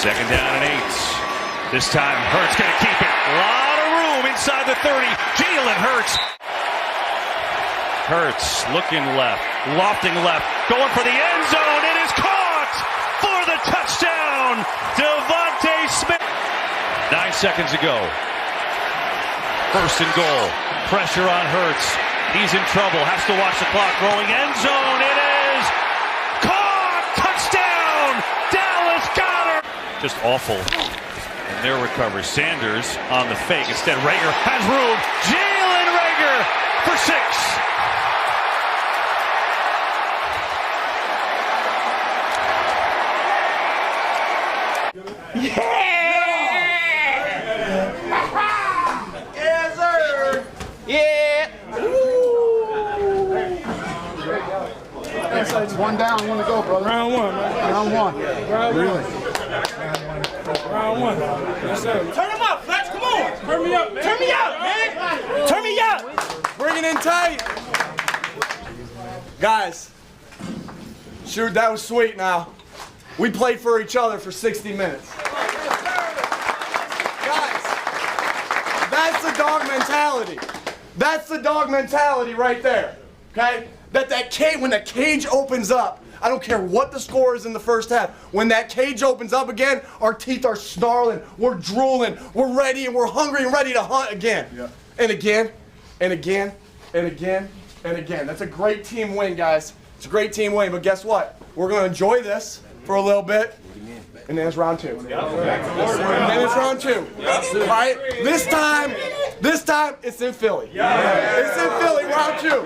Second down and 8. This time, Hurts going to keep it. A lot of room inside the 30. Jalen Hurts. Hurts looking left, lofting left, going for the end zone. It is caught for the touchdown. Devontae Smith. 9 seconds ago. First and goal. Pressure on Hurts. He's in trouble. Has to watch the clock. Throwing end zone. It is caught. Touchdown. Dallas Goedert. Just awful. And there recovers Sanders on the fake. Instead, Reagor has room. Jalen Reagor for 6. Yeah! Yes, sir! Yeah! It's 1 down, 1 to go, brother. Round 1, man. Round 1. Really? Round 1. Yes, sir. Turn him up, Fletch, come on! Turn me up, man. Turn me up, man! Turn me up! Bring it in tight. Guys, shoot, that was sweet now. We played for each other for 60 minutes. Guys, that's the dog mentality. That's the dog mentality right there, okay? When the cage opens up, I don't care what the score is in the first half, when that cage opens up again, our teeth are snarling, we're drooling, we're ready and we're hungry and ready to hunt again. Yeah. And again, and again, and again, and again. That's a great team win, guys. It's a great team win, but guess what? We're going to enjoy this for a little bit, and then it's round 2. And then it's round 2. All right? This time, it's in Philly. It's in Philly, round 2.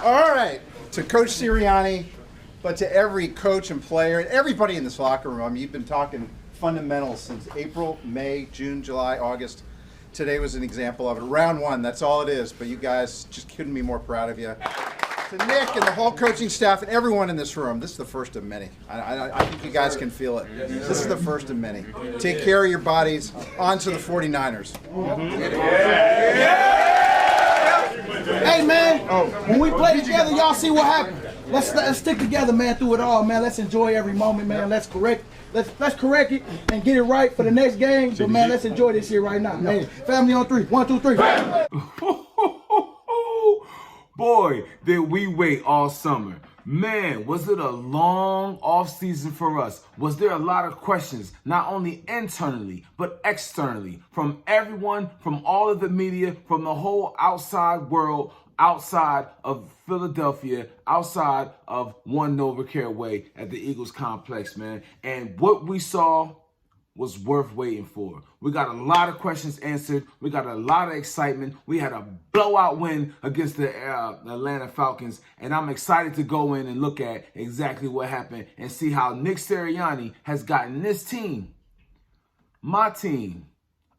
All right. To Coach Sirianni, but to every coach and player, and everybody in this locker room. I mean, you've been talking fundamentals since April, May, June, July, August. Today was an example of it. Round 1, that's all it is. But you guys just couldn't be more proud of you. To Nick and the whole coaching staff and everyone in this room, this is the first of many. I think you guys can feel it. This is the first of many. Take care of your bodies. On to the 49ers. Hey man, when we play together, y'all see what happened. Let's stick together, man, through it all, man. Let's enjoy every moment, man. Let's correct it and get it right for the next game. But man, let's enjoy this here right now. Man, family on 3. 1, 2, 3. Boy, did we wait all summer. Man, was it a long off season for us? Was there a lot of questions, not only internally, but externally, from everyone, from all of the media, from the whole outside world, outside of Philadelphia, outside of One NovaCare Way at the Eagles complex, man. And what we saw was worth waiting for. We got a lot of questions answered. We got a lot of excitement. We had a blowout win against the Atlanta Falcons, and I'm excited to go in and look at exactly what happened and see how Nick Sirianni has gotten this team, my team,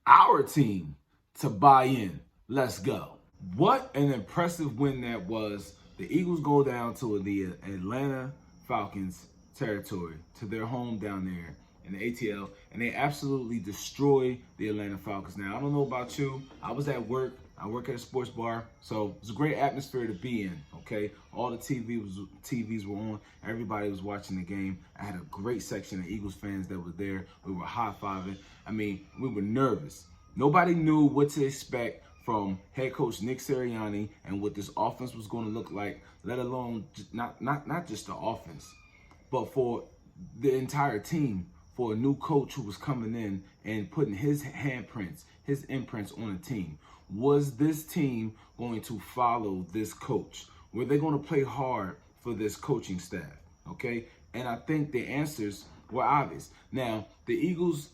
our team, to buy in. Let's go. What an impressive win that was. The Eagles go down to the Atlanta Falcons territory, to their home down there in the ATL, and they absolutely destroy the Atlanta Falcons. Now, I don't know about you. I was at work. I work at a sports bar, so it's a great atmosphere to be in, okay? All the TVs were on. Everybody was watching the game. I had a great section of Eagles fans that were there. We were high-fiving. I mean, we were nervous. Nobody knew what to expect from head coach Nick Sirianni and what this offense was going to look like, let alone not just the offense, but for the entire team, for a new coach who was coming in and putting his handprints, his imprints on the team. Was this team going to follow this coach? Were they going to play hard for this coaching staff? Okay? And I think the answers were obvious. Now, the Eagles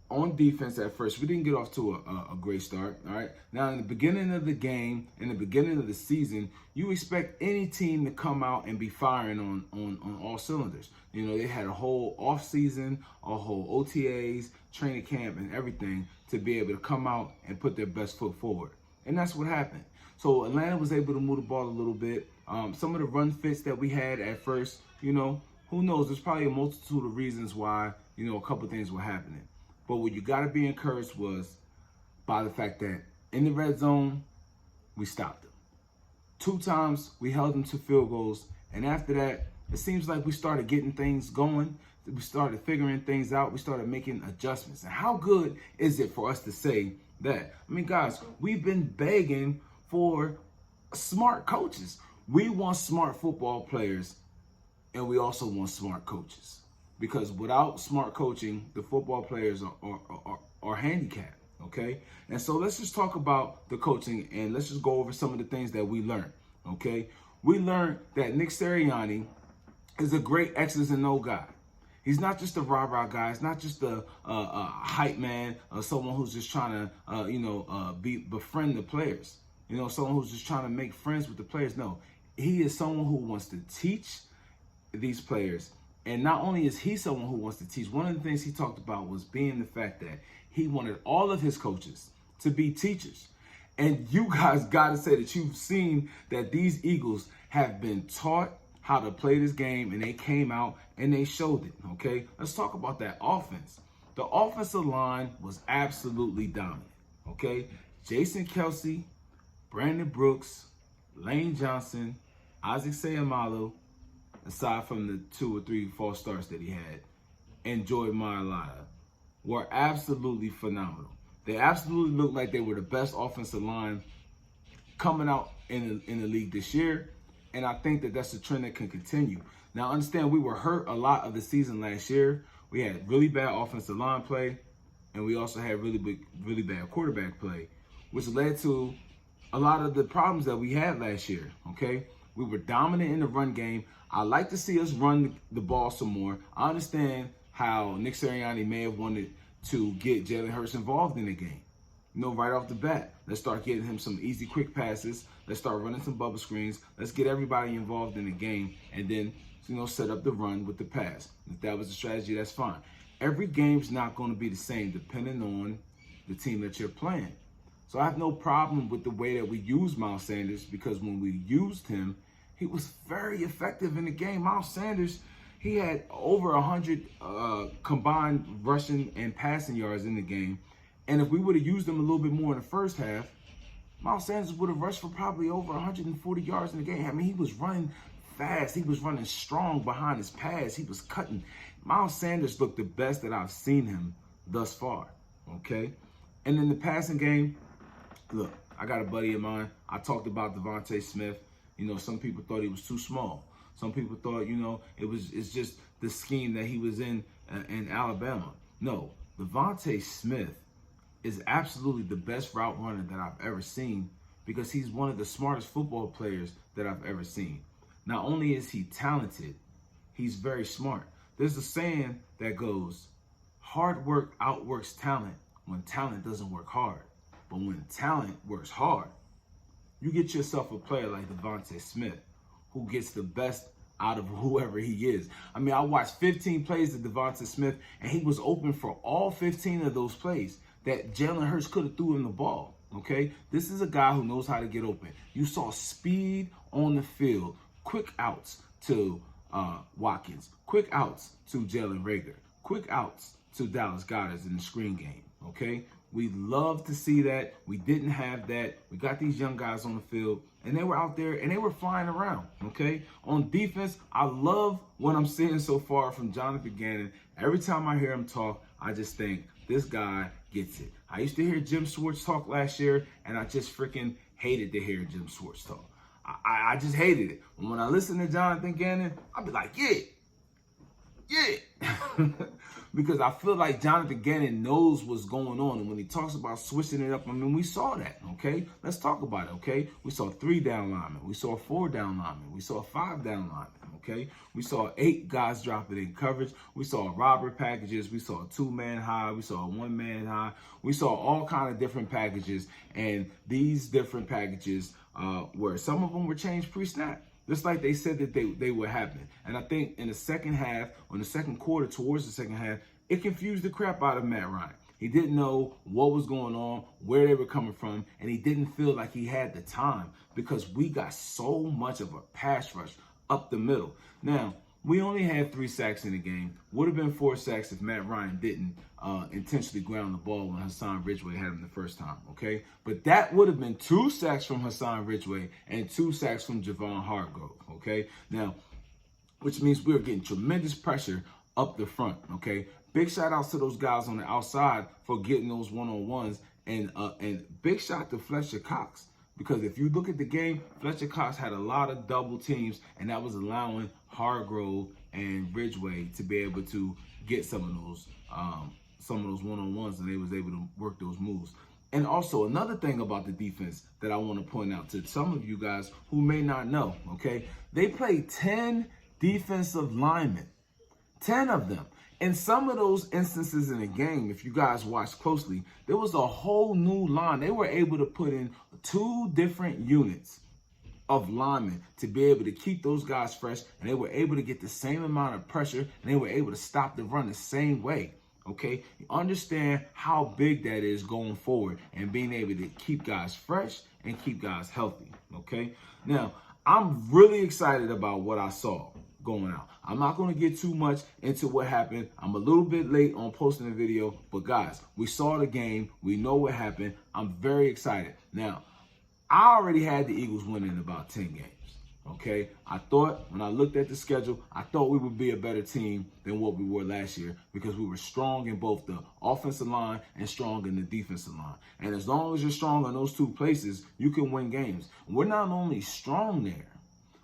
on defense at first, we didn't get off to a great start, all right? Now, in the beginning of the game, in the beginning of the season, you expect any team to come out and be firing on all cylinders. You know, they had a whole offseason, a whole OTAs, training camp, and everything to be able to come out and put their best foot forward. And that's what happened. So Atlanta was able to move the ball a little bit. Some of the run fits that we had at first, you know, who knows? There's probably a multitude of reasons why, you know, a couple things were happening. But what you got to be encouraged was by the fact that in the red zone, we stopped them. 2 times we held them to field goals. And after that, it seems like we started getting things going. We started figuring things out. We started making adjustments. And how good is it for us to say that? I mean, guys, we've been begging for smart coaches. We want smart football players, and we also want smart coaches. Because without smart coaching, the football players are handicapped, okay? And so let's just talk about the coaching, and let's just go over some of the things that we learned, okay? We learned that Nick Sirianni is a great X's and O guy. He's not just a rah-rah guy. He's not just a hype man or someone who's just trying to, befriend the players. You know, someone who's just trying to make friends with the players. No, he is someone who wants to teach these players. And not only is he someone who wants to teach, one of the things he talked about was being the fact that he wanted all of his coaches to be teachers. And you guys got to say that you've seen that these Eagles have been taught how to play this game, and they came out and they showed it, okay? Let's talk about that offense. The offensive line was absolutely dominant, okay? Jason Kelsey, Brandon Brooks, Lane Johnson, Isaac Seumalo, aside from the 2 or 3 false starts that he had, and Joy Mailata, were absolutely phenomenal. They absolutely looked like they were the best offensive line coming out in the league this year. And I think that that's a trend that can continue. Now, understand, we were hurt a lot of the season last year. We had really bad offensive line play, and we also had really bad quarterback play, which led to a lot of the problems that we had last year, okay? We were dominant in the run game. I like to see us run the ball some more. I understand how Nick Sirianni may have wanted to get Jalen Hurts involved in the game. You know, right off the bat, let's start getting him some easy, quick passes. Let's start running some bubble screens. Let's get everybody involved in the game, and then, you know, set up the run with the pass. If that was the strategy, that's fine. Every game's not going to be the same depending on the team that you're playing. So I have no problem with the way that we use Miles Sanders, because when we used him, he was very effective in the game. Miles Sanders, he had over 100 combined rushing and passing yards in the game. And if we would have used him a little bit more in the first half, Miles Sanders would have rushed for probably over 140 yards in the game. I mean, he was running fast. He was running strong behind his pass. He was cutting. Miles Sanders looked the best that I've seen him thus far, okay? And in the passing game, look, I got a buddy of mine. I talked about Devontae Smith. You know, some people thought he was too small. Some people thought, you know, it's just the scheme that he was in Alabama. No, Devontae Smith is absolutely the best route runner that I've ever seen, because he's one of the smartest football players that I've ever seen. Not only is he talented, he's very smart. There's a saying that goes, hard work outworks talent when talent doesn't work hard. But when talent works hard, you get yourself a player like Devontae Smith, who gets the best out of whoever he is. I mean, I watched 15 plays of Devontae Smith, and he was open for all 15 of those plays that Jalen Hurts could have threw him the ball, okay? This is a guy who knows how to get open. You saw speed on the field, quick outs to Watkins, quick outs to Jalen Reagor, quick outs to Dallas Goedert in the screen game, okay? We love to see that. We didn't have that. We got these young guys on the field, and they were out there, and they were flying around, okay? On defense, I love what I'm seeing so far from Jonathan Gannon. Every time I hear him talk, I just think, this guy gets it. I used to hear Jim Schwartz talk last year, and I just freaking hated to hear Jim Schwartz talk. I just hated it. And when I listen to Jonathan Gannon, I'll be like, yeah. Because I feel like Jonathan Gannon knows what's going on. And when he talks about switching it up, I mean, we saw that, okay? Let's talk about it, okay? We saw 3 down linemen. We saw 4 down linemen. We saw 5 down linemen, okay? We saw 8 guys dropping in coverage. We saw robber packages. We saw a 2-man high. We saw a 1-man high. We saw all kind of different packages. And these different packages were, some of them were changed pre-snap. Just like they said that they would happen. And I think in the second half, or in the second quarter, towards the second half, it confused the crap out of Matt Ryan. He didn't know what was going on, where they were coming from, and he didn't feel like he had the time, because we got so much of a pass rush up the middle. Now, we only had 3 sacks in the game. Would have been 4 sacks if Matt Ryan didn't intentionally ground the ball when Hassan Ridgeway had him the first time, okay? But that would have been 2 sacks from Hassan Ridgeway and 2 sacks from Javon Hargrove, okay? Now, which means we're getting tremendous pressure up the front, okay? Big shout outs to those guys on the outside for getting those one-on-ones, and big shout to Fletcher Cox, because if you look at the game, Fletcher Cox had a lot of double teams, and that was allowing Hargrove and Ridgeway to be able to get some of those one-on-ones, and they was able to work those moves. And also another thing about the defense that I want to point out to some of you guys who may not know, okay? They played 10 defensive linemen, 10 of them. In some of those instances in the game, if you guys watch closely, there was a whole new line. They were able to put in 2 different units of linemen to be able to keep those guys fresh, and they were able to get the same amount of pressure, and they were able to stop the run the same way. Okay, you understand how big that is going forward, and being able to keep guys fresh and keep guys healthy. Okay, now I'm really excited about what I saw going out. I'm not going to get too much into what happened. I'm a little bit late on posting the video, but guys, we saw the game. We know what happened. I'm very excited. Now, I already had the Eagles winning about 10 games. Okay, I thought when I looked at the schedule, I thought we would be a better team than what we were last year, because we were strong in both the offensive line and strong in the defensive line. And as long as you're strong in those 2 places, you can win games. We're not only strong there,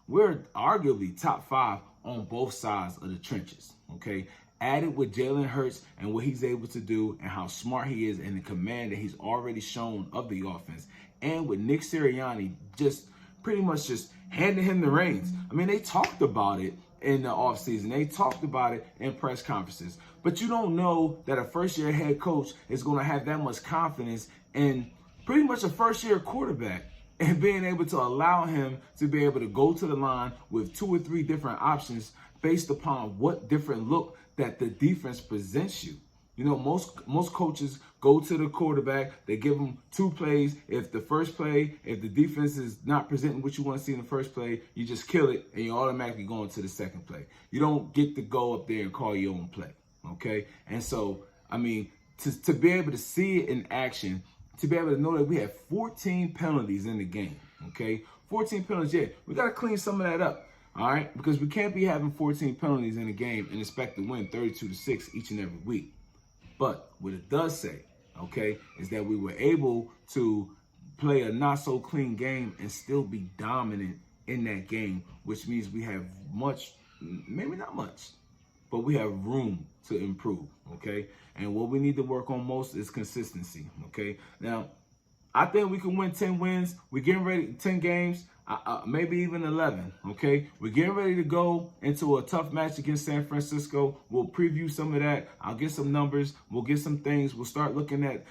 we're arguably top 5 on both sides of the trenches. Okay, added with Jalen Hurts and what he's able to do and how smart he is and the command that he's already shown of the offense, and with Nick Sirianni just pretty much just handing him the reins. I mean, they talked about it in the offseason. They talked about it in press conferences. But you don't know that a first-year head coach is going to have that much confidence in pretty much a first-year quarterback, and being able to allow him to be able to go to the line with 2 or 3 different options based upon what different look that the defense presents you. You know, most coaches go to the quarterback, they give them 2 plays. If the first play, if the defense is not presenting what you want to see in the first play, you just kill it and you automatically go into the second play. You don't get to go up there and call your own play, okay? And so, I mean, to be able to see it in action, to be able to know that we had 14 penalties in the game, okay? 14 penalties, yeah. We got to clean some of that up, all right? Because we can't be having 14 penalties in a game and expect to win 32-6 each and every week. But what it does say, okay, is that we were able to play a not so clean game and still be dominant in that game, which means we have much, maybe not much, but we have room to improve, okay? And what we need to work on most is consistency, okay? Now, I think we can win 10 wins. We're getting ready, 10 games, maybe even 11, okay? We're getting ready to go into a tough match against San Francisco. We'll preview some of that. I'll get some numbers. We'll get some things. We'll start looking at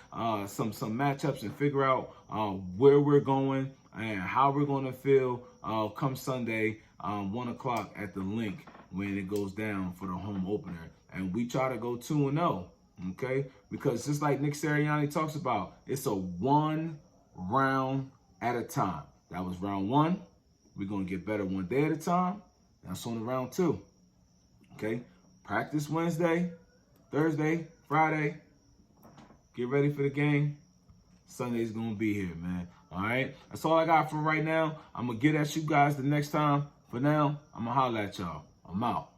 some matchups and figure out where we're going and how we're going to feel come Sunday, 1 o'clock at the Link when it goes down for the home opener. And we try to go 2-0, okay? Because just like Nick Sirianni talks about, it's a 1 round at a time. That was round 1. We're going to get better 1 day at a time. That's on to round 2. Okay? Practice Wednesday, Thursday, Friday. Get ready for the game. Sunday's going to be here, man. All right? That's all I got for right now. I'm going to get at you guys the next time. For now, I'm going to holler at y'all. I'm out.